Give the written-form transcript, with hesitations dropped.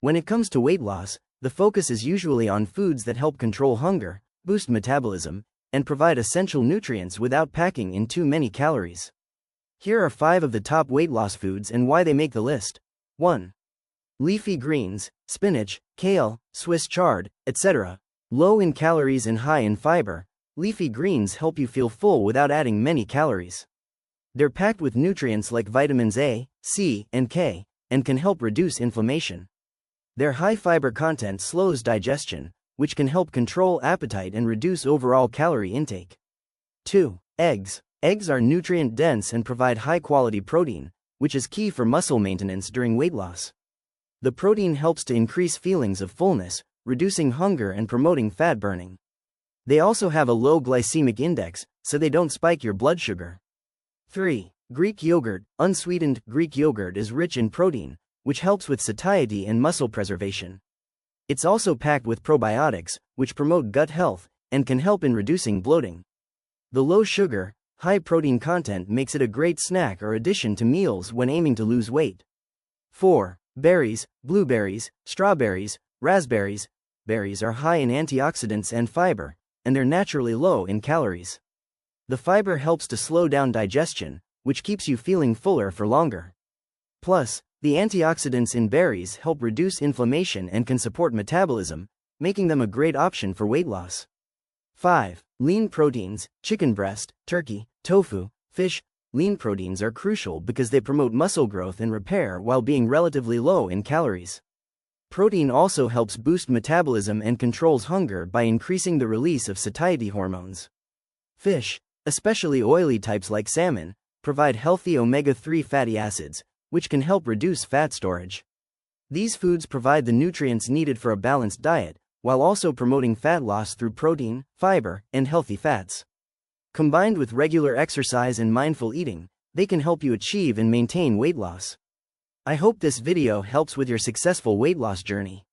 When it comes to weight loss, the focus is usually on foods that help control hunger, boost metabolism, and provide essential nutrients without packing in too many calories. Here are 5 of the top weight loss foods and why they make the list. 1. Leafy greens, spinach, kale, Swiss chard, etc. Low in calories and high in fiber, leafy greens help you feel full without adding many calories. They're packed with nutrients like vitamins A, C, and K, and can help reduce inflammation. Their high fiber content slows digestion, which can help control appetite and reduce overall calorie intake. 2. Eggs. Eggs are nutrient-dense and provide high-quality protein, which is key for muscle maintenance during weight loss. The protein helps to increase feelings of fullness, reducing hunger and promoting fat burning. They also have a low glycemic index, so they don't spike your blood sugar. 3. Greek yogurt. Unsweetened Greek yogurt is rich in protein, which helps with satiety and muscle preservation. It's also packed with probiotics, which promote gut health and can help in reducing bloating. The low sugar, high protein content makes it a great snack or addition to meals when aiming to lose weight. 4. Berries. Blueberries, strawberries, raspberries. Berries are high in antioxidants and fiber, and they're naturally low in calories. The fiber helps to slow down digestion, which keeps you feeling fuller for longer. Plus, the antioxidants in berries help reduce inflammation and can support metabolism, making them a great option for weight loss. 5. Lean proteins. Chicken breast, turkey, tofu, fish. Lean proteins are crucial because they promote muscle growth and repair while being relatively low in calories. Protein also helps boost metabolism and controls hunger by increasing the release of satiety hormones. Fish, especially oily types like salmon, provide healthy omega-3 fatty acids, which can help reduce fat storage. These foods provide the nutrients needed for a balanced diet, while also promoting fat loss through protein, fiber, and healthy fats. Combined with regular exercise and mindful eating, they can help you achieve and maintain weight loss. I hope this video helps with your successful weight loss journey.